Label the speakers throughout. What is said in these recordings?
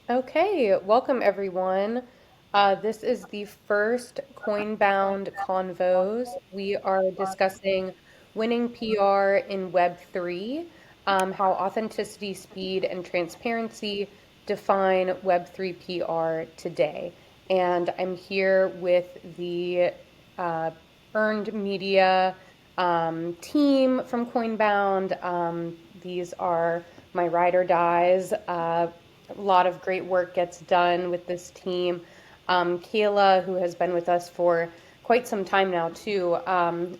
Speaker 1: Okay, welcome everyone. This is the first Coinbound Convos. We are discussing winning PR in Web3, how authenticity, speed, and transparency define Web3 PR today. And I'm here with the uh, earned media team from Coinbound. These are my ride or dies. A lot of great work gets done with this team. Kayla, who has been with us for quite some time now too,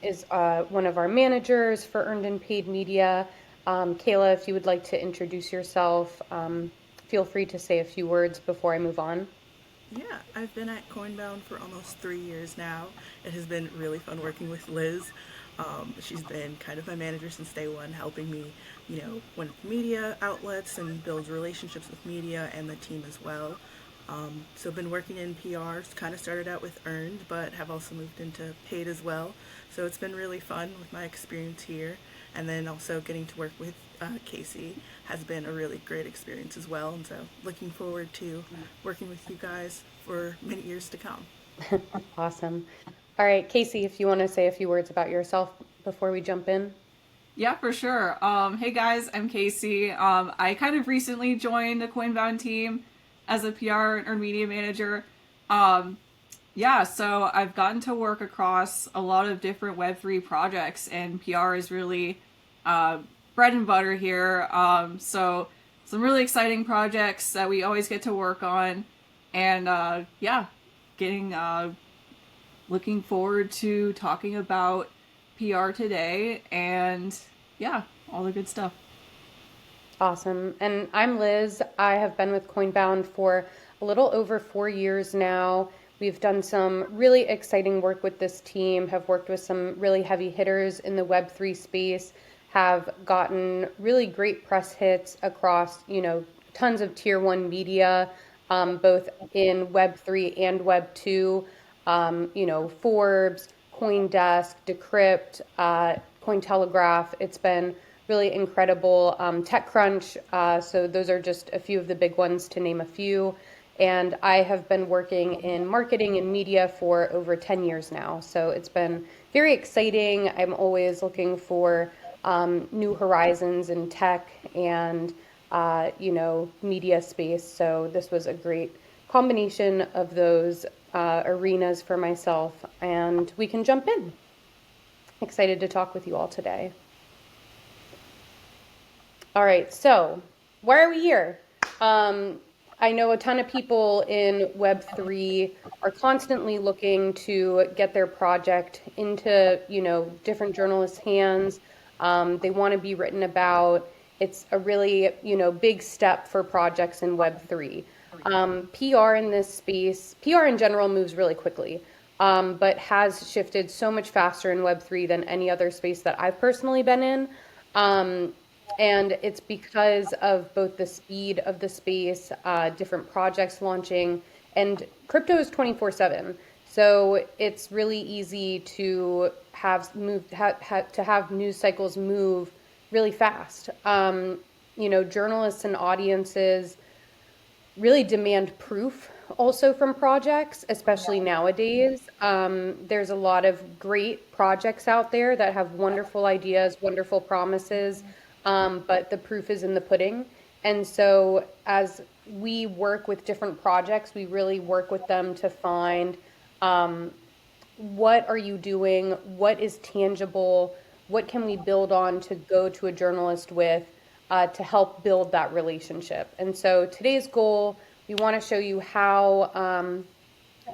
Speaker 1: is one of our managers for earned and paid media. Kayla, if you would like to introduce yourself, feel free to say a few words before I move on.
Speaker 2: Yeah, I've been at Coinbound for almost 3 years now. It has been really fun working with Liz. She's been kind of my manager since day one, helping me, win media outlets and build relationships with media and the team as well. So I've been working in PR, kind of started out with earned, but have also moved into paid as well. So it's been really fun with my experience here. And then also getting to work with Casey has been a really great experience as well. And so looking forward to working with you guys for many years to come.
Speaker 1: Awesome. All right, Casey, if you want to say a few words about yourself before we jump in.
Speaker 3: Yeah, for sure. Hey guys, I'm Casey. I kind of recently joined the Coinbound team as a PR or media manager. Um, yeah, so I've gotten to work across a lot of different Web3 projects, and PR is really uh, bread and butter here. So some really exciting projects that we always get to work on, and yeah, getting looking forward to talking about PR today and yeah, all the good stuff.
Speaker 1: Awesome. And I'm Liz. I have been with Coinbound for a little over 4 years now. We've done some really exciting work with this team, have worked with some really heavy hitters in the Web3 space, have gotten really great press hits across, tons of tier one media, both in Web3 and Web2, Forbes, CoinDesk, Decrypt, Cointelegraph. It's been really incredible. TechCrunch, so those are just a few of the big ones to name a few. And I have been working in marketing and media for over 10 years now. So it's been very exciting. I'm always looking for new horizons in tech and, media space. So this was a great combination of those arenas for myself. And we can jump in. Excited to talk with you all today. All right, so why are we here? Um, I know a ton of people in Web3 are constantly looking to get their project into, different journalists' hands. They want to be written about. It's a really, big step for projects in Web3. PR in this space, PR in general moves really quickly, but has shifted so much faster in Web3 than any other space that I've personally been in. Um, and it's because of both the speed of the space, different projects launching, and crypto is 24/7. So it's really easy to have news cycles move really fast. Journalists and audiences really demand proof also from projects, especially nowadays. There's a lot of great projects out there that have wonderful ideas, wonderful promises, but the proof is in the pudding. And so, as we work with different projects, we really work with them to find um, what are you doing? What is tangible? What can we build on to go to a journalist with to help build that relationship? And so today's goal, we want to show you how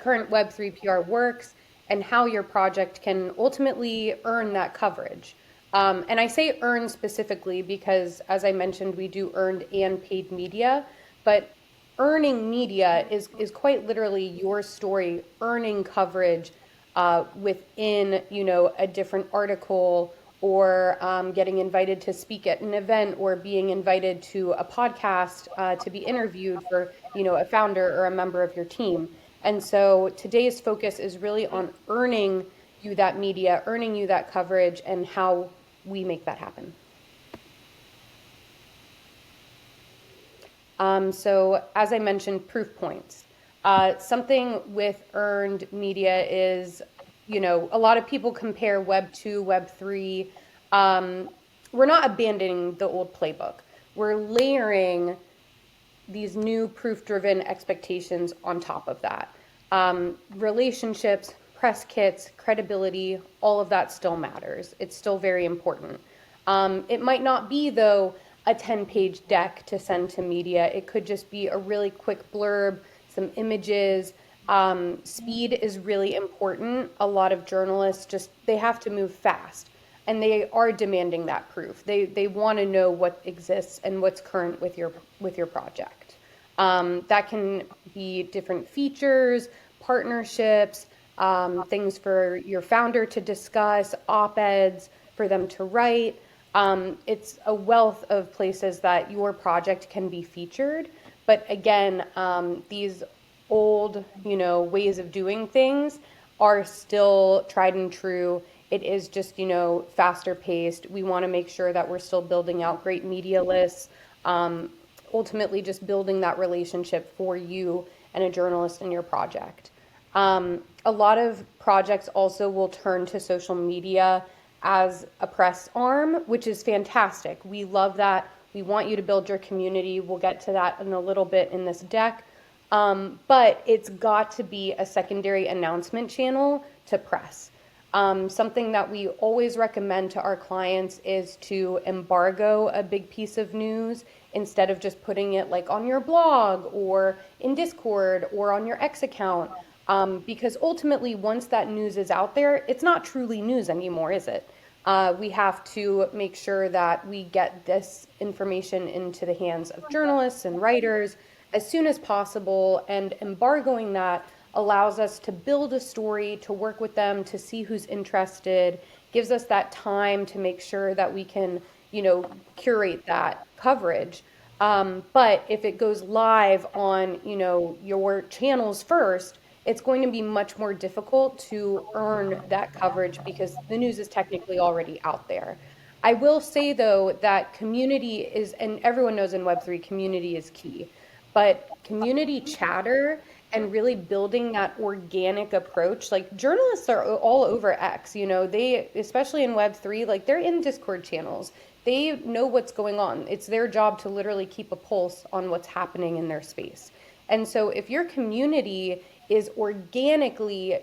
Speaker 1: current Web3 PR works and how your project can ultimately earn that coverage. And I say earn specifically because, as I mentioned, we do earned and paid media, but earning media is quite literally your story earning coverage within a different article or getting invited to speak at an event or being invited to a podcast to be interviewed for a founder or a member of your team. And so today's focus is really on earning you that media, earning you that coverage, and how we make that happen. So as I mentioned, proof points. Something with earned media is, a lot of people compare Web 2, Web 3. We're not abandoning the old playbook. We're layering these new proof-driven expectations on top of that. Relationships, press kits, credibility, all of that still matters. It's still very important. It might not be, though, a 10-page deck to send to media. It could just be a really quick blurb, some images. Speed is really important. A lot of journalists they have to move fast, and they are demanding that proof. They want to know what exists and what's current with your project. That can be different features, partnerships, things for your founder to discuss, op-eds for them to write. It's a wealth of places that your project can be featured. But again, these old, ways of doing things are still tried and true. It is just, faster paced. We want to make sure that we're still building out great media lists. Ultimately, just building that relationship for you and a journalist in your project. A lot of projects also will turn to social media as a press arm, which is fantastic. We love that. We want you to build your community. We'll get to that in a little bit in this deck. But it's got to be a secondary announcement channel to press. Something that we always recommend to our clients is to embargo a big piece of news instead of just putting it like on your blog or in Discord or on your X account. Because ultimately, once that news is out there, it's not truly news anymore, is it? We have to make sure that we get this information into the hands of journalists and writers as soon as possible, and embargoing that allows us to build a story, to work with them, to see who's interested, gives us that time to make sure that we can, curate that coverage. But if it goes live on, your channels first, it's going to be much more difficult to earn that coverage because the news is technically already out there. I will say, though, that community is, and everyone knows in Web3, community is key, but community chatter and really building that organic approach, like journalists are all over X, they, especially in Web3, like they're in Discord channels. They know what's going on. It's their job to literally keep a pulse on what's happening in their space. And so if your community is organically,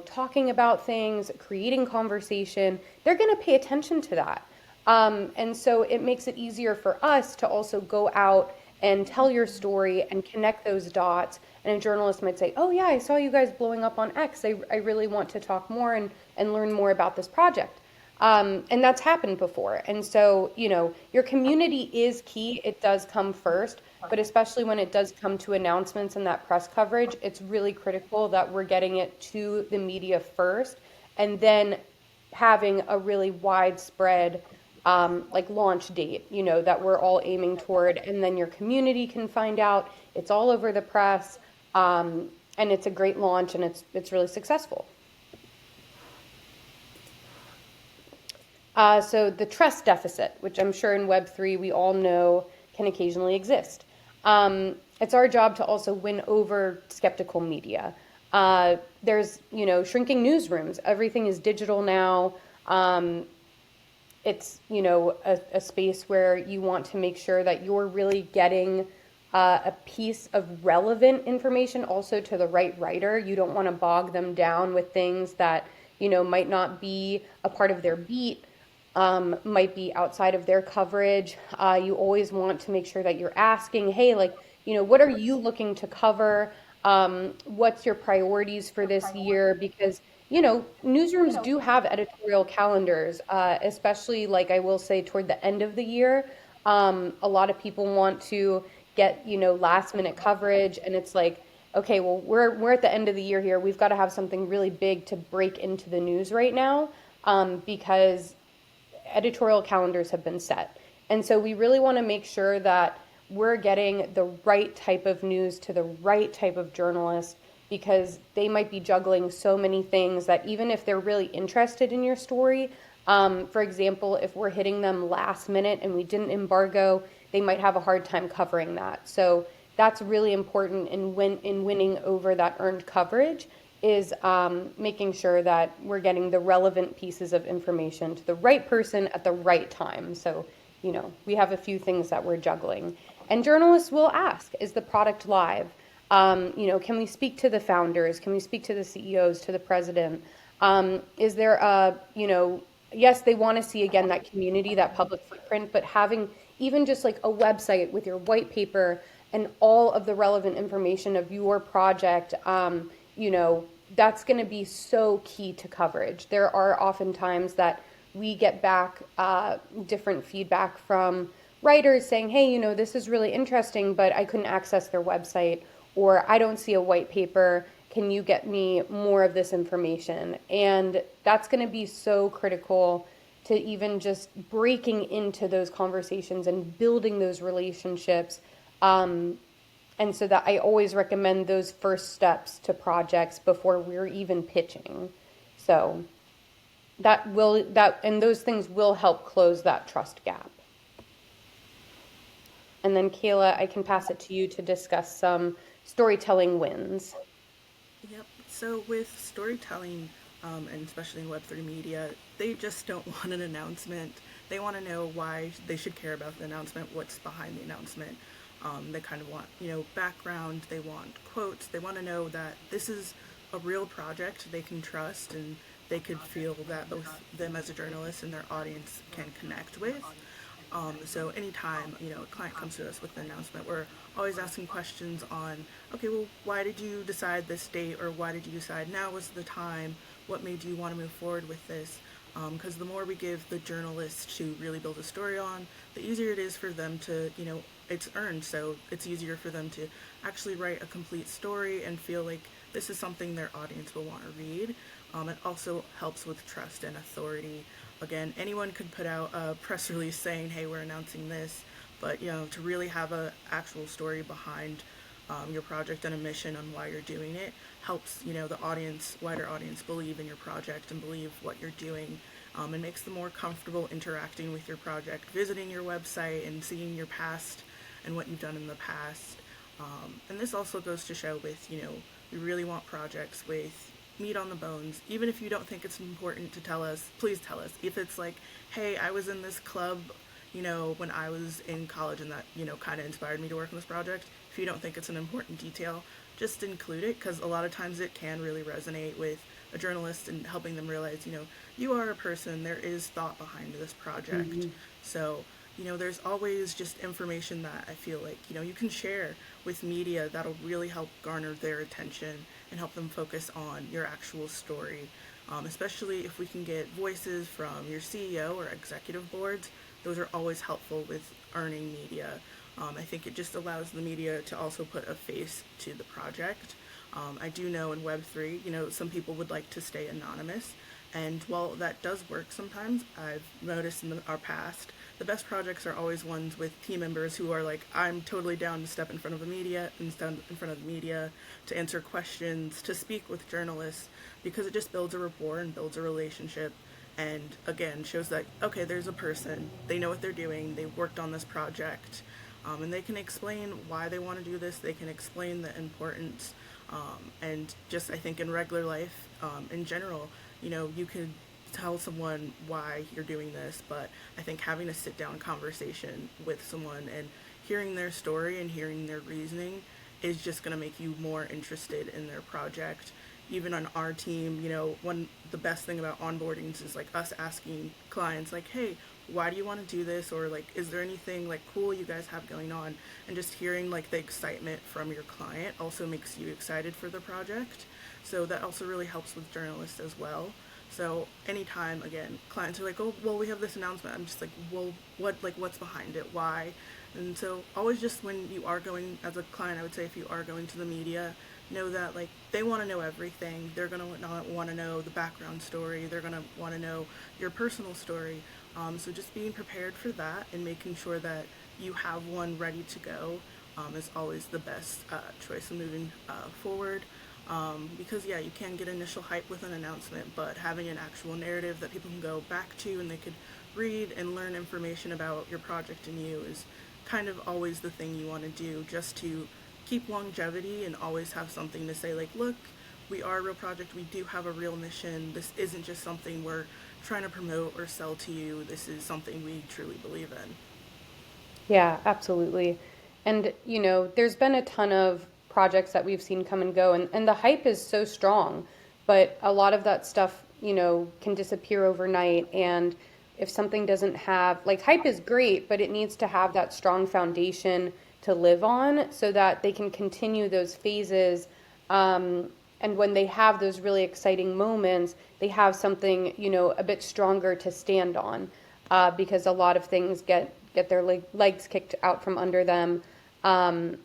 Speaker 1: talking about things, creating conversation, they're going to pay attention to that. And so it makes it easier for us to also go out and tell your story and connect those dots. And a journalist might say, oh yeah, I saw you guys blowing up on X. I really want to talk more and learn more about this project. And that's happened before. And so, your community is key. It does come first, but especially when it does come to announcements and that press coverage, it's really critical that we're getting it to the media first and then having a really widespread launch date, that we're all aiming toward, and then your community can find out. It's all over the press, and it's a great launch, and it's really successful. So the trust deficit, which I'm sure in Web3 we all know can occasionally exist. It's our job to also win over skeptical media. There's, shrinking newsrooms. Everything is digital now. It's, a space where you want to make sure that you're really getting a piece of relevant information also to the right writer. You don't want to bog them down with things that, might not be a part of their beat, might be outside of their coverage. You always want to make sure that you're asking, hey, what are you looking to cover? What's your priorities for this year? Because newsrooms do have editorial calendars, especially I will say toward the end of the year. A lot of people want to get, last minute coverage, and it's like, okay, well, we're at the end of the year here. We've got to have something really big to break into the news right now, because editorial calendars have been set. And so we really want to make sure that we're getting the right type of news to the right type of journalist, because they might be juggling so many things that even if they're really interested in your story, for example, if we're hitting them last minute and we didn't embargo, they might have a hard time covering that. So that's really important in winning over that earned coverage is making sure that we're getting the relevant pieces of information to the right person at the right time. So, we have a few things that we're juggling. And journalists will ask, is the product live? Can we speak to the founders? Can we speak to the CEOs, to the president? Is there yes, they want to see again that community, that public footprint, but having even just like a website with your white paper and all of the relevant information of your project, that's going to be so key to coverage. There are often times that we get back different feedback from writers saying, hey, this is really interesting, but I couldn't access their website, or I don't see a white paper. Can you get me more of this information? And that's going to be so critical to even just breaking into those conversations and building those relationships. And so that I always recommend those first steps to projects before we're even pitching. So and those things will help close that trust gap. And then Kayla, I can pass it to you to discuss some storytelling wins.
Speaker 2: Yep. So with storytelling, and especially in Web3 media, they just don't want an announcement. They want to know why they should care about the announcement, what's behind the announcement. They kind of want, background. They want quotes. They want to know that this is a real project they can trust, and they could feel that both them as a journalist and their audience can connect with. So anytime, a client comes to us with an announcement, we're always asking questions on, okay, well, why did you decide this date, or why did you decide now was the time? What made you want to move forward with this? Because the more we give the journalist to really build a story on, the easier it is for them to, it's earned, so it's easier for them to actually write a complete story and feel like this is something their audience will want to read. It also helps with trust and authority. Again, anyone could put out a press release saying, hey, we're announcing this, but to really have an actual story behind your project and a mission on why you're doing it helps the wider audience believe in your project and believe what you're doing, and makes them more comfortable interacting with your project, visiting your website and seeing your past and what you've done in the past. And this also goes to show with we really want projects with meat on the bones. Even if you don't think it's important to tell us, please tell us. If it's like, hey, I was in this club when I was in college, and that kind of inspired me to work on this project. If you don't think it's an important detail, just include it, because a lot of times it can really resonate with a journalist and helping them realize you are a person, there is thought behind this project. Mm-hmm. So there's always just information that I feel like you can share with media that'll really help garner their attention and help them focus on your actual story, especially if we can get voices from your CEO or executive boards. Those are always helpful with earning media. I think it just allows the media to also put a face to the project. I do know in Web3, some people would like to stay anonymous. And while that does work sometimes, I've noticed in our past, the best projects are always ones with team members who are like, I'm totally down to step in front of the media, and stand in front of the media to answer questions, to speak with journalists, because it just builds a rapport and builds a relationship. And again, shows that, okay, there's a person, they know what they're doing, they worked on this project, and they can explain why they want to do this, they can explain the importance, and just I think in regular life, in general, you could tell someone why you're doing this, but I think having a sit-down conversation with someone and hearing their story and hearing their reasoning is just going to make you more interested in their project. Even on our team, the best thing about onboardings is like us asking clients like, hey, why do you want to do this? Or like, is there anything like cool you guys have going on? And just hearing like the excitement from your client also makes you excited for the project. So that also really helps with journalists as well. So anytime, again, clients are like, oh, well, we have this announcement, I'm just like, well, what's behind it? Why? And so always just when you are going, as a client, I would say if you are going to the media, know that like they want to know everything. They're going to not want to know the background story. They're going to want to know your personal story. So just being prepared for that and making sure that you have one ready to go is always the best choice of moving forward. Because yeah, you can get initial hype with an announcement, but having an actual narrative that people can go back to and they could read and learn information about your project and you is kind of always the thing you want to do, just to keep longevity and always have something to say, like, look, we are a real project, we do have a real mission, this isn't just something we're trying to promote or sell to you, this is something we truly believe in.
Speaker 1: Yeah, absolutely. And, there's been a ton of projects that we've seen come and go, and the hype is so strong, but a lot of that stuff, can disappear overnight. And if something doesn't have, like, hype is great, but it needs to have that strong foundation to live on so that they can continue those phases. And when they have those really exciting moments, they have something, a bit stronger to stand on, because a lot of things get their legs kicked out from under them, um,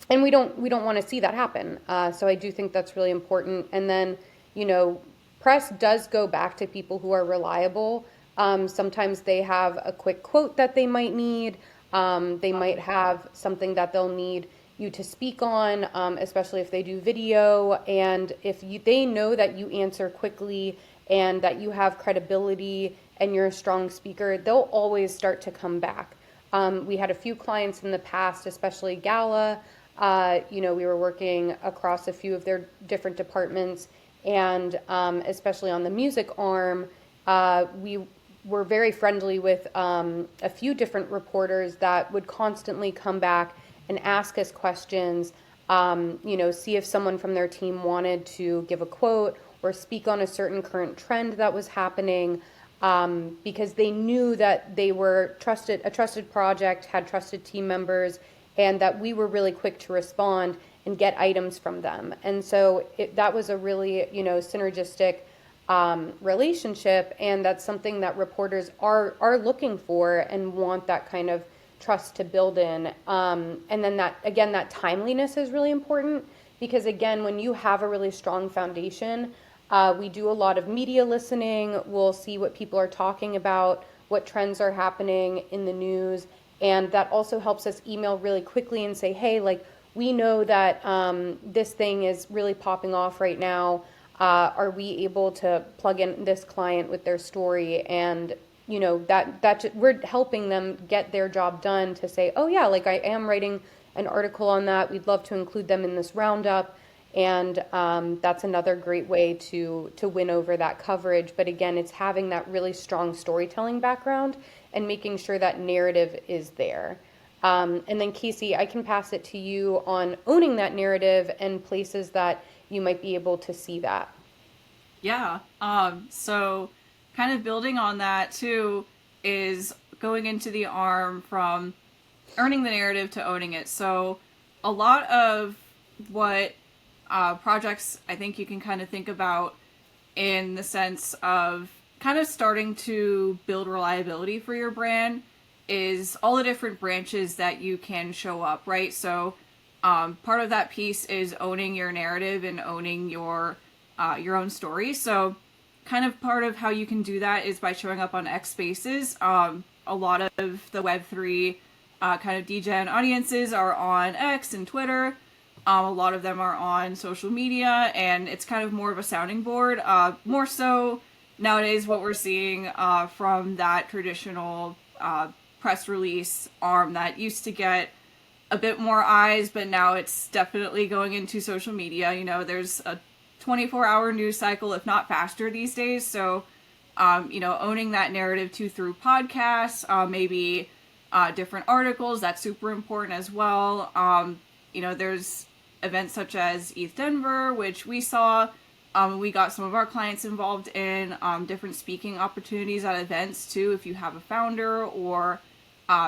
Speaker 1: and we don't want to see that happen. So I do think that's really important. And then, you know, press does go back to people who are reliable. Sometimes they have a quick quote that they might need. They might have something that they'll need you to speak on, especially if they do video. And if they know that you answer quickly and that you have credibility and you're a strong speaker, they'll always start to come back. We had a few clients in the past, especially Gala. We were working across a few of their different departments, and especially on the music arm, we were very friendly with a few different reporters that would constantly come back and ask us questions, see if someone from their team wanted to give a quote or speak on a certain current trend that was happening, because they knew that they were a trusted project, had trusted team members, and that we were really quick to respond and get items from them. And so that was a really, synergistic relationship, and that's something that reporters are looking for and want that kind of trust to build in. And then that timeliness is really important, because again, when you have a really strong foundation, we do a lot of media listening. We'll see what people are talking about, what trends are happening in the news. And that also helps us email really quickly and say, hey, like, we know that this thing is really popping off right now. Are we able to plug in this client with their story? And, we're helping them get their job done to say, oh, yeah, like, I am writing an article on that. We'd love to include them in this roundup. And that's another great way to win over that coverage. But again, it's having that really strong storytelling background and making sure that narrative is there. And then Casey, I can pass it to you on owning that narrative and places that you might be able to see that.
Speaker 3: Yeah. So kind of building on that too is going into the arm from earning the narrative to owning it. So a lot of what projects I think you can kind of think about in the sense of kind of starting to build reliability for your brand is all the different branches that you can show up, right? So part of that piece is owning your narrative and owning your own story. So kind of part of how you can do that is by showing up on X Spaces. A lot of the Web3 kind of degen audiences are on X and Twitter. A lot of them are on social media, and it's kind of more of a sounding board. More so nowadays what we're seeing from that traditional press release arm that used to get a bit more eyes, but now it's definitely going into social media. There's a 24-hour news cycle, if not faster these days. So, owning that narrative too through podcasts, maybe different articles, that's super important as well. There's events such as ETH Denver, which we saw. We got some of our clients involved in different speaking opportunities at events too. If you have a founder or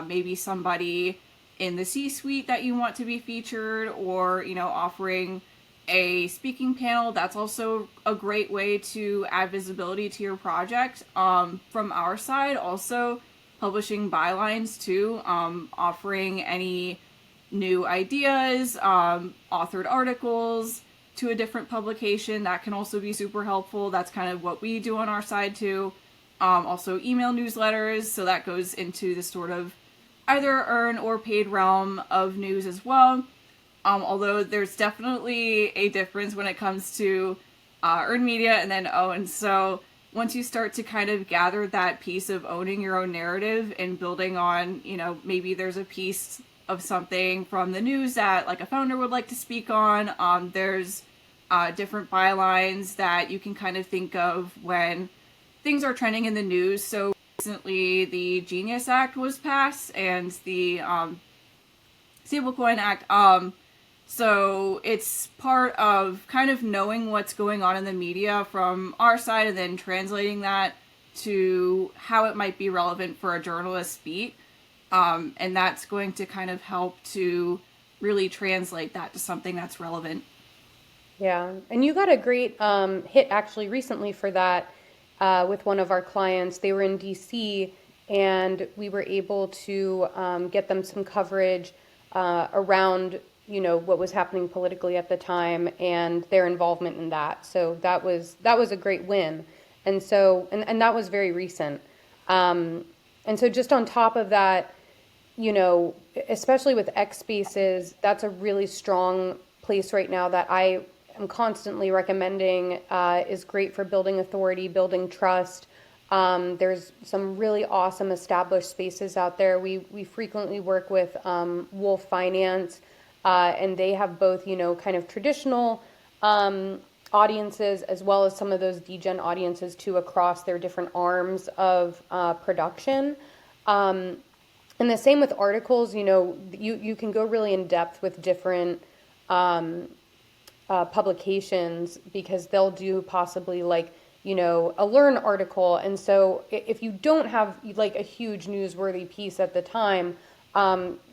Speaker 3: maybe somebody in the C-suite that you want to be featured, or offering a speaking panel, that's also a great way to add visibility to your project. From our side, also publishing bylines too, offering any new ideas, authored articles to a different publication, that can also be super helpful. That's kind of what we do on our side too. Also email newsletters, so that goes into the sort of either earn or paid realm of news as well. Although there's definitely a difference when it comes to earned media and then owned. So, once you start to kind of gather that piece of owning your own narrative and building on, maybe there's a piece of something from the news that like a founder would like to speak on. There's different bylines that you can kind of think of when things are trending in the news. So recently, the Genius Act was passed and the Stablecoin Act. So it's part of kind of knowing what's going on in the media from our side and then translating that to how it might be relevant for a journalist's beat. And that's going to kind of help to really translate that to something that's relevant.
Speaker 1: Yeah, and you got a great hit actually recently for that with one of our clients. They were in DC, and we were able to get them some coverage around, what was happening politically at the time and their involvement in that. So that was a great win, and so and that was very recent. And so just on top of that, especially with X Spaces, that's a really strong place right now that I am constantly recommending, is great for building authority, building trust. There's some really awesome established spaces out there. We frequently work with Wolf Finance, and they have both, kind of traditional audiences as well as some of those degen audiences too across their different arms of production. And the same with articles, you can go really in depth with different publications because they'll do possibly like, a learn article. And so if you don't have like a huge newsworthy piece at the time,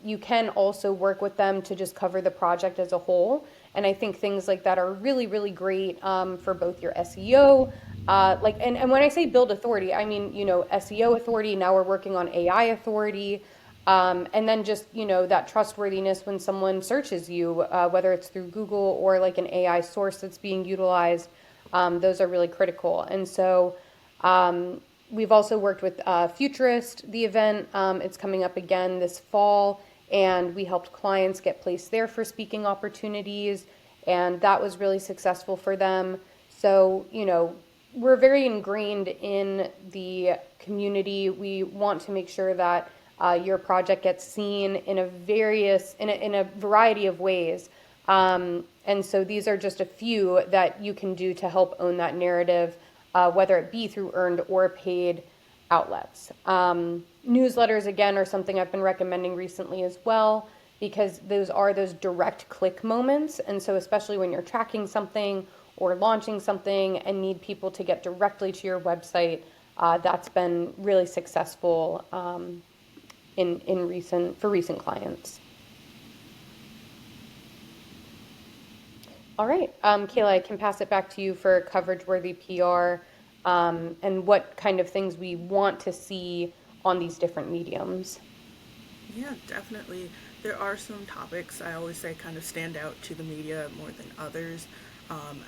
Speaker 1: you can also work with them to just cover the project as a whole. And I think things like that are really, really great for both your SEO, and when I say build authority, I mean, SEO authority. Now we're working on AI authority. And then just, that trustworthiness when someone searches you, whether it's through Google or like an AI source that's being utilized, those are really critical. And so we've also worked with Futurist, the event. It's coming up again this fall, and we helped clients get placed there for speaking opportunities, and that was really successful for them. So, we're very ingrained in the community. We want to make sure that your project gets seen in a variety of ways. And so these are just a few that you can do to help own that narrative, whether it be through earned or paid outlets. Newsletters, again, are something I've been recommending recently as well, because those are those direct click moments. And so especially when you're tracking something or launching something and need people to get directly to your website, that's been really successful for recent clients. All right, Kayla, I can pass it back to you for coverage-worthy PR, and what kind of things we want to see on these different mediums.
Speaker 2: Yeah, definitely. There are some topics I always say kind of stand out to the media more than others.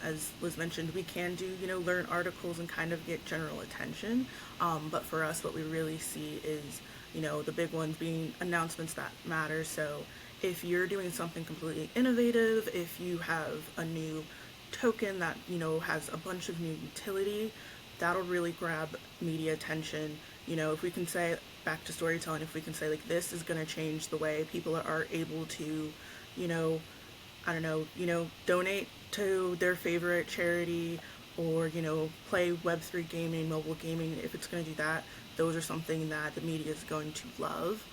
Speaker 2: As was mentioned, we can do, learn articles and kind of get general attention. But for us, what we really see is, the big ones being announcements that matter. So if you're doing something completely innovative, if you have a new token that, has a bunch of new utility, that'll really grab media attention. If we can say, back to storytelling, if we can say like this is going to change the way people are able to, I don't know, donate to their favorite charity, or, play Web3 gaming, mobile gaming, if it's going to do that, those are something that the media is going to love.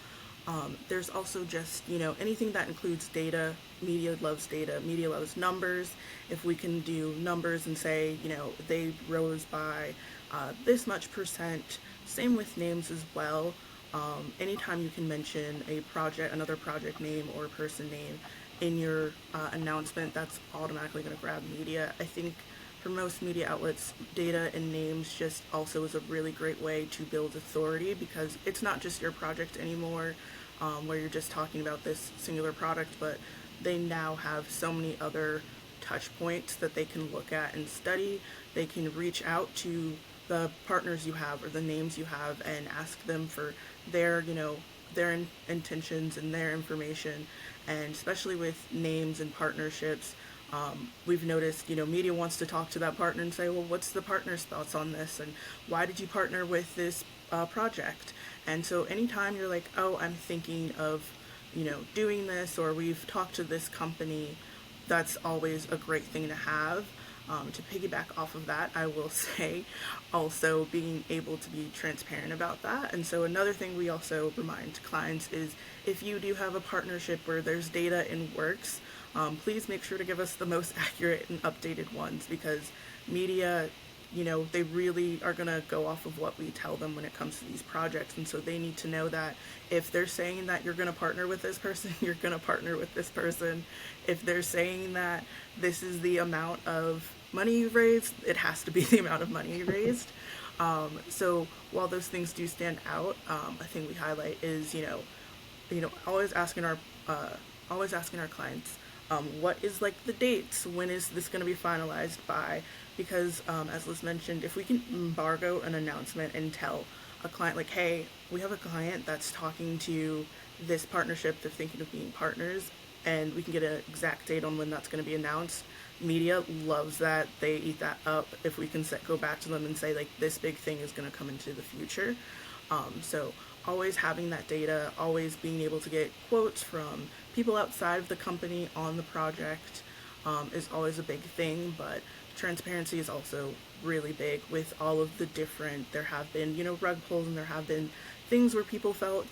Speaker 2: There's also just, anything that includes data. Media loves data. Media loves numbers. If we can do numbers and say, they rose by this much percent. Same with names as well. Anytime you can mention another project name or person name in your announcement, that's automatically going to grab media. I think for most media outlets, data and names just also is a really great way to build authority, because it's not just your project anymore, where you're just talking about this singular product, but they now have so many other touch points that they can look at and study. They can reach out to the partners you have or the names you have and ask them for their, their intentions and their information. And especially with names and partnerships, We've noticed, media wants to talk to that partner and say, well, what's the partner's thoughts on this? And why did you partner with this project? And so anytime you're like, oh, I'm thinking of, doing this, or we've talked to this company, that's always a great thing to have. To piggyback off of that, I will say also being able to be transparent about that. And so another thing we also remind clients is if you do have a partnership where there's data in works, please make sure to give us the most accurate and updated ones, because media, they really are going to go off of what we tell them when it comes to these projects. And so they need to know that if they're saying that you're going to partner with this person, you're going to partner with this person. If they're saying that this is the amount of money you've raised, it has to be the amount of money you raised. So while those things do stand out, a thing we highlight is, always asking our clients, what is like the dates? When is this going to be finalized by? Because as Liz mentioned, if we can embargo an announcement and tell a client like, hey, we have a client that's talking to this partnership, they're thinking of being partners, and we can get an exact date on when that's going to be announced. Media loves that. They eat that up if we can go back to them and say, like, this big thing is going to come into the future. So always having that data, always being able to get quotes from people outside of the company on the project is always a big thing. But transparency is also really big with all of the different, there have been, rug pulls, and there have been things where people felt,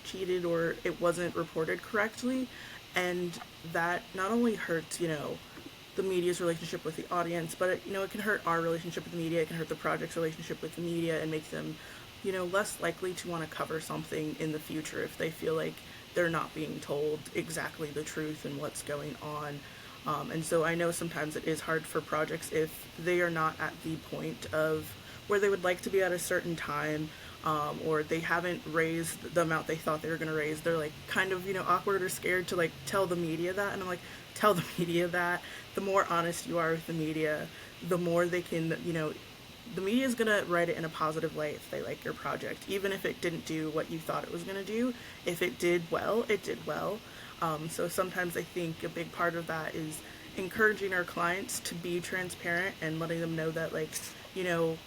Speaker 2: cheated or it wasn't reported correctly. And that not only hurts, the media's relationship with the audience, but it can hurt our relationship with the media. It can hurt the project's relationship with the media and make them, less likely to want to cover something in the future if they feel like they're not being told exactly the truth and what's going on. And so I know sometimes it is hard for projects if they are not at the point of where they would like to be at a certain time, or they haven't raised the amount they thought they were going to raise. They're like kind of, awkward or scared to like tell the media that. And I'm like, tell the media that. The more honest you are with the media, the more they can, the media is going to write it in a positive light if they like your project, even if it didn't do what you thought it was going to do. If it did well, it did well. So sometimes I think a big part of that is encouraging our clients to be transparent and letting them know that, like, you know,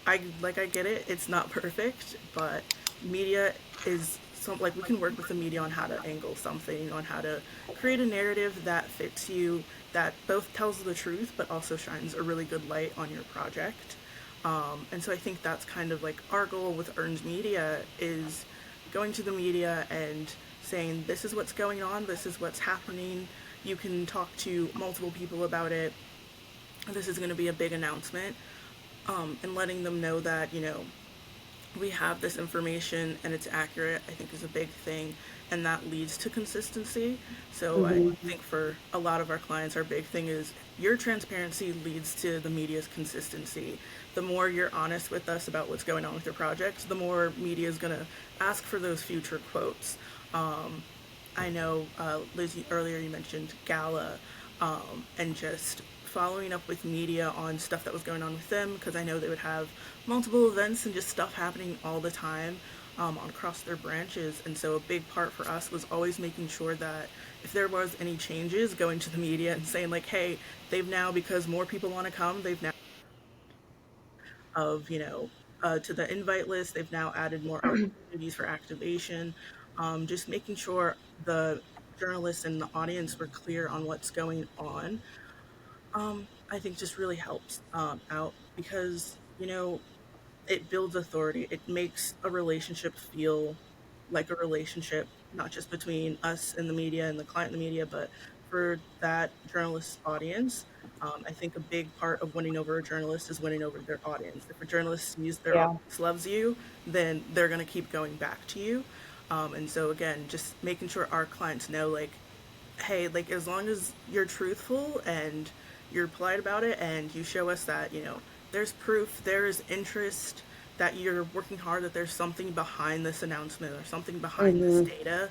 Speaker 2: I get it. It's not perfect, but media is some, like, we can work with the media on how to angle something, on how to create a narrative that fits you, that both tells the truth but also shines a really good light on your project. And so I think that's kind of like our goal with earned media is going to the media and saying, this is what's going on, this is what's happening. You can talk to multiple people about it. This is going to be a big announcement. And letting them know that, we have this information and it's accurate, I think is a big thing. And that leads to consistency. So I think for a lot of our clients, our big thing is your transparency leads to the media's consistency. The more you're honest with us about what's going on with your project, the more media is going to ask for those future quotes. I know, Liz, earlier you mentioned Gala, and just following up with media on stuff that was going on with them, because I know they would have multiple events and just stuff happening all the time across their branches. And so a big part for us was always making sure that if there was any changes, going to the media and saying, like, hey, they've now, because more people want to come, they've now of, to the invite list, they've now added more opportunities for activation. Just making sure the journalists and the audience were clear on what's going on, I think just really helps out, because, it builds authority. It makes a relationship feel like a relationship, not just between us and the media and the client and the media, but for that journalist audience. I think a big part of winning over a journalist is winning over their audience. If a journalist sees their
Speaker 1: Yeah.
Speaker 2: audience loves you, then they're going to keep going back to you. And so, again, just making sure our clients know, like, hey, like, as long as you're truthful and you're polite about it and you show us that, there's proof, there's interest, that you're working hard, that there's something behind this announcement or something behind this
Speaker 1: Hmm.
Speaker 2: data,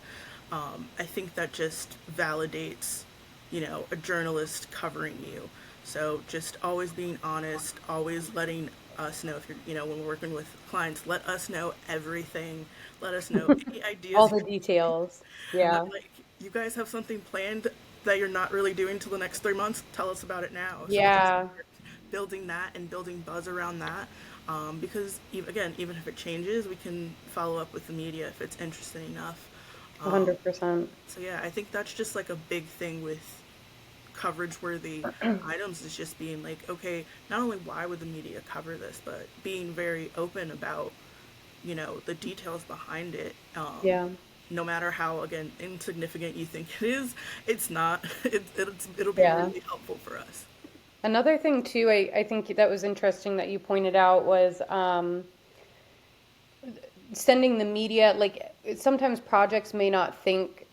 Speaker 2: I think that just validates, a journalist covering you. So just always being honest, always letting us know if you're, when we're working with clients, let us know everything. Let us know any
Speaker 1: All
Speaker 2: ideas
Speaker 1: the details. Yeah.
Speaker 2: like, you guys have something planned that you're not really doing till the next 3 months, tell us about it now, so we can
Speaker 1: Yeah,
Speaker 2: start building that and building buzz around that. Because again, even if it changes, we can follow up with the media if it's interesting enough. Um,
Speaker 1: 100%.
Speaker 2: so yeah, I think that's just like a big thing with coverage worthy items, is just being like, okay, not only why would the media cover this, but being very open about, the details behind it.
Speaker 1: Yeah.
Speaker 2: No matter how, again, insignificant you think it is, it's not. It'll be
Speaker 1: Yeah.
Speaker 2: really helpful for us.
Speaker 1: Another thing too, I think that was interesting that you pointed out was sending the media, like sometimes projects may not think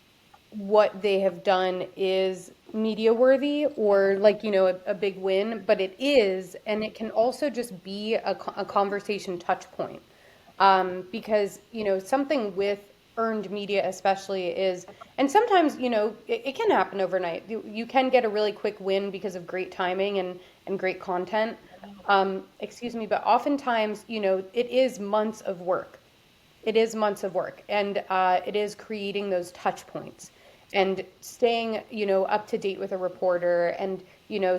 Speaker 1: what they have done is media worthy or like, a big win, but it is, and it can also just be a conversation touch point. Because, something with earned media especially is, and sometimes, it can happen overnight. You can get a really quick win because of great timing and great content. Excuse me, but oftentimes, it is months of work. It is months of work, and it is creating those touch points and staying, up to date with a reporter and,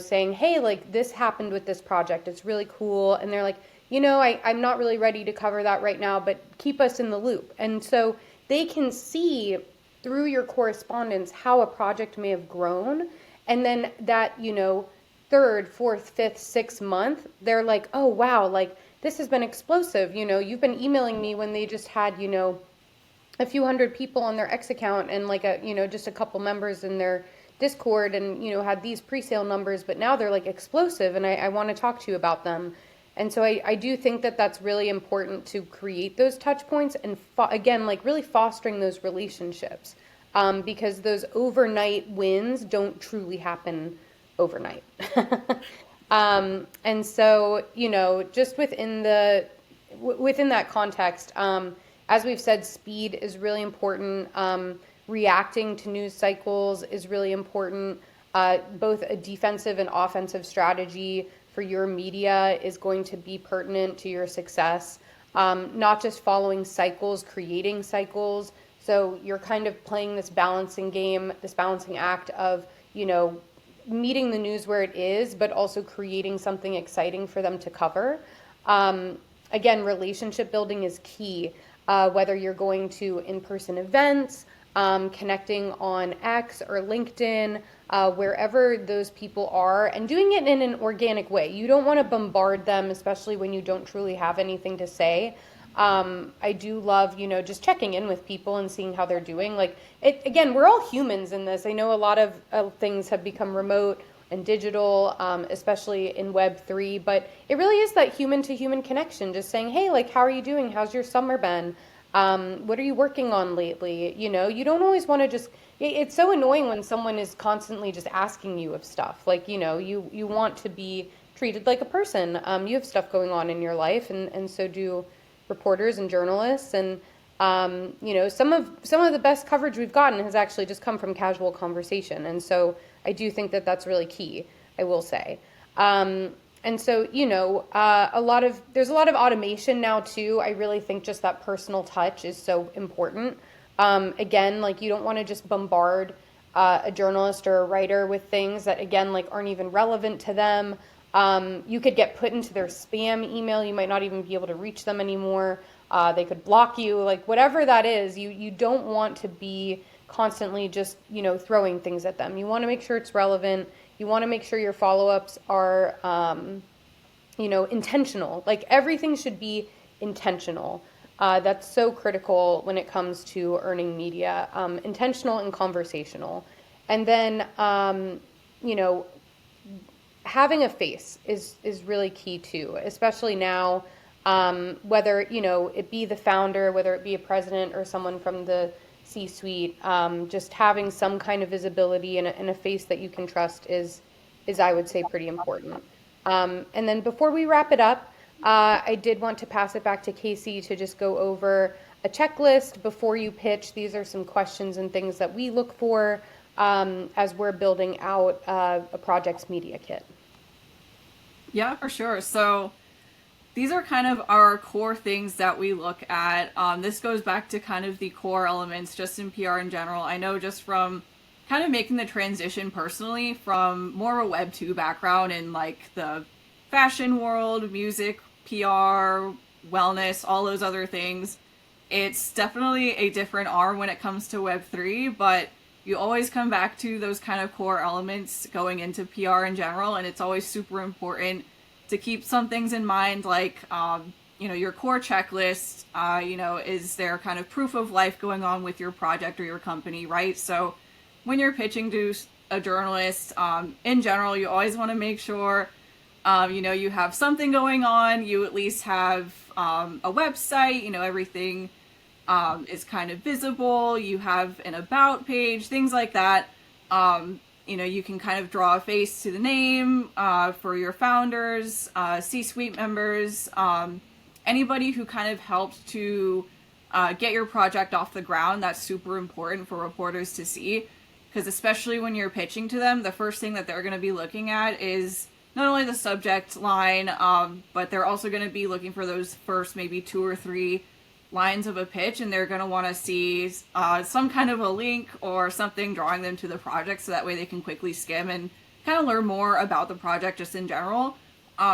Speaker 1: saying, hey, like this happened with this project. It's really cool. And they're like, I'm not really ready to cover that right now, but keep us in the loop. And so they can see through your correspondence how a project may have grown. And then that, third, fourth, fifth, sixth month, they're like, oh, wow, like this has been explosive. You've been emailing me when they just had, a few hundred people on their X account and like just a couple members in their Discord and, had these pre-sale numbers, but now they're like explosive and I want to talk to you about them. And so I do think that that's really important to create those touch points and again, like really fostering those relationships, because those overnight wins don't truly happen overnight. And so, just within that context, as we've said, speed is really important. Reacting to news cycles is really important. Both a defensive and offensive strategy for your media is going to be pertinent to your success. Not just following cycles, creating cycles. So you're kind of playing this balancing game, this balancing act of, meeting the news where it is, but also creating something exciting for them to cover. Again, relationship building is key. Whether you're going to in-person events, connecting on X or LinkedIn, wherever those people are, and doing it in an organic way. You don't want to bombard them, especially when you don't truly have anything to say. I do love, just checking in with people and seeing how they're doing. Like it, again, we're all humans in this. I know a lot of things have become remote and digital, especially in Web3, but it really is that human to human connection. Just saying, hey, like, how are you doing? How's your summer been? What are you working on lately? You don't always want to just, it's so annoying when someone is constantly just asking you of stuff. Like, you want to be treated like a person. You have stuff going on in your life, and so do reporters and journalists. And some of the best coverage we've gotten has actually just come from casual conversation. And so I do think that that's really key, I will say. And so, there's a lot of automation now too. I really think just that personal touch is so important. Again, like you don't want to just bombard a journalist or a writer with things that, again, like aren't even relevant to them. You could get put into their spam email. You might not even be able to reach them anymore. They could block you, like whatever that is. You don't want to be constantly just, throwing things at them. You want to make sure it's relevant. You want to make sure your follow-ups are, intentional. Like everything should be intentional. That's so critical when it comes to earning media. Intentional and conversational. And then, having a face is really key too, especially now, whether, it be the founder, whether it be a president or someone from the C-suite, just having some kind of visibility and a face that you can trust is I would say pretty important. And then before we wrap it up, I did want to pass it back to Casey to just go over a checklist before you pitch. These are some questions and things that we look for as we're building out a project's media kit.
Speaker 3: Yeah, for sure. So these are kind of our core things that we look at. This goes back to kind of the core elements just in PR in general. I know just from kind of making the transition personally from more of a Web 2 background in like the fashion world, music, PR, wellness, all those other things. It's definitely a different arm when it comes to Web3, but you always come back to those kind of core elements going into PR in general, and it's always super important to keep some things in mind, like your core checklist. Is there kind of proof of life going on with your project or your company, right? So when you're pitching to a journalist, in general, you always want to make sure you have something going on. You at least have a website. Everything is kind of visible. You have an about page, things like that. You can kind of draw a face to the name for your founders, C-suite members, anybody who kind of helped to get your project off the ground. That's super important for reporters to see, because especially when you're pitching to them, the first thing that they're going to be looking at is not only the subject line, but they're also going to be looking for those first maybe 2 or 3 lines of a pitch, and they're going to want to see some kind of a link or something drawing them to the project, so that way they can quickly skim and kind of learn more about the project just in general.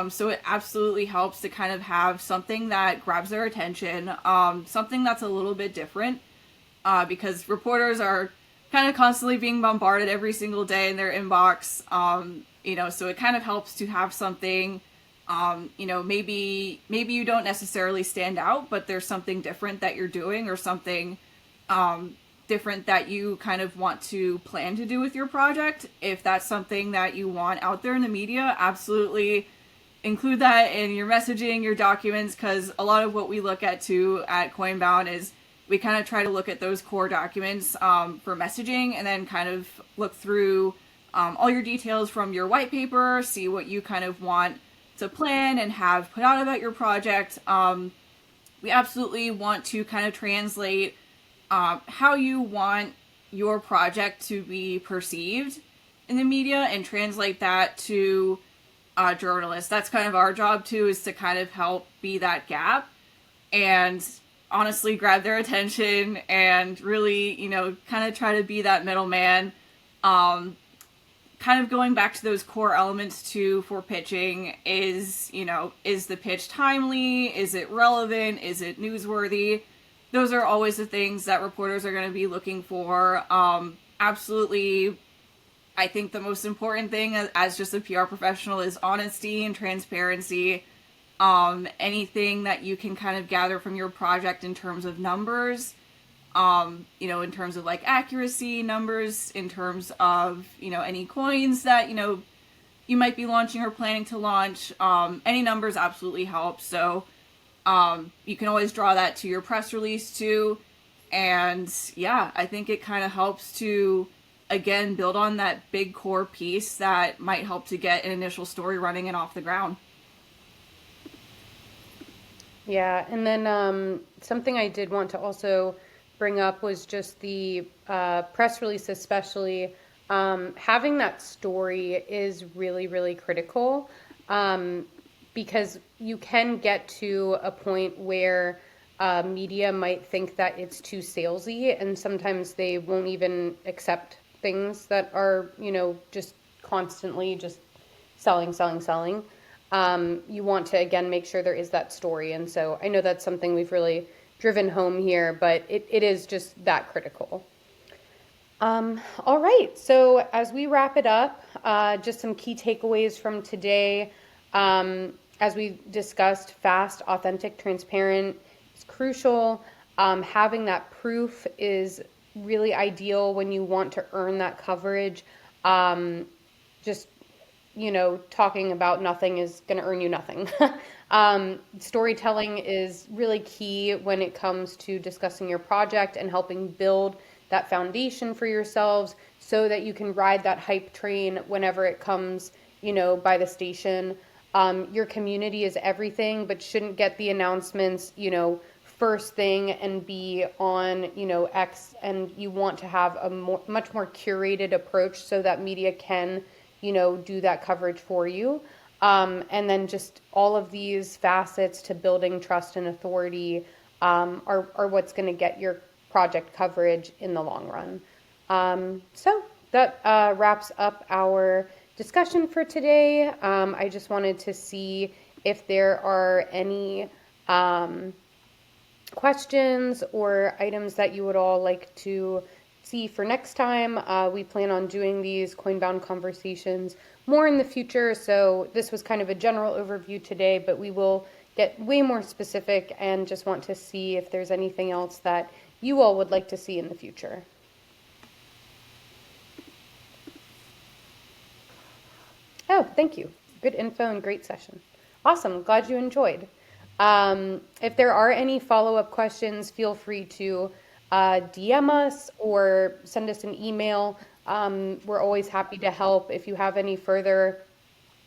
Speaker 3: So it absolutely helps to kind of have something that grabs their attention, something that's a little bit different, because reporters are kind of constantly being bombarded every single day in their inbox. So it kind of helps to have something, maybe you don't necessarily stand out, but there's something different that you're doing, or something different that you kind of want to plan to do with your project. If that's something that you want out there in the media, absolutely include that in your messaging, your documents, because a lot of what we look at too at Coinbound is we kind of try to look at those core documents for messaging, and then kind of look through all your details from your white paper, see what you kind of want to plan and have put out about your project. We absolutely want to kind of translate how you want your project to be perceived in the media, and translate that to journalists. That's kind of our job too, is to kind of help be that gap and honestly grab their attention, and really, kind of try to be that middleman. Kind of going back to those core elements too for pitching is the pitch timely? Is it relevant? Is it newsworthy? Those are always the things that reporters are going to be looking for. Absolutely, I think the most important thing as just a PR professional is honesty and transparency. Anything that you can kind of gather from your project in terms of numbers, in terms of like accuracy numbers, in terms of, any coins that, you might be launching or planning to launch, any numbers absolutely help. So, you can always draw that to your press release too. And yeah, I think it kind of helps to, again, build on that big core piece that might help to get an initial story running and off the ground.
Speaker 1: Yeah, and then something I did want to also bring up was just the press release, especially having that story is really, really critical, because you can get to a point where media might think that it's too salesy, and sometimes they won't even accept things that are, just constantly just selling, selling, selling. You want to, again, make sure there is that story. And so I know that's something we've really driven home here, but it is just that critical. All right. So as we wrap it up, just some key takeaways from today. As we discussed, fast, authentic, transparent is crucial. Having that proof is really ideal when you want to earn that coverage. Just talking about nothing is going to earn you nothing. Storytelling is really key when it comes to discussing your project and helping build that foundation for yourselves, so that you can ride that hype train whenever it comes, by the station. Your community is everything, but shouldn't get the announcements, first thing and be on, X, and you want to have a much more curated approach so that media can do that coverage for you. And then just all of these facets to building trust and authority are what's going to get your project coverage in the long run. So that wraps up our discussion for today. I just wanted to see if there are any questions or items that you would all like to see for next time. We plan on doing these Coinbound conversations more in the future, so this was kind of a general overview today, but we will get way more specific and just want to see if there's anything else that you all would like to see in the future. Oh, thank you. Good info and great session. Awesome. Glad you enjoyed. If there are any follow-up questions, feel free to DM us or send us an email. We're always happy to help. If you have any further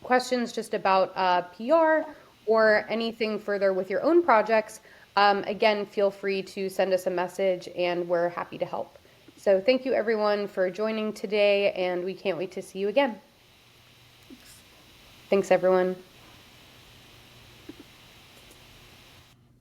Speaker 1: questions just about PR or anything further with your own projects, again, feel free to send us a message and we're happy to help. So thank you everyone for joining today, and we can't wait to see you again. Thanks everyone.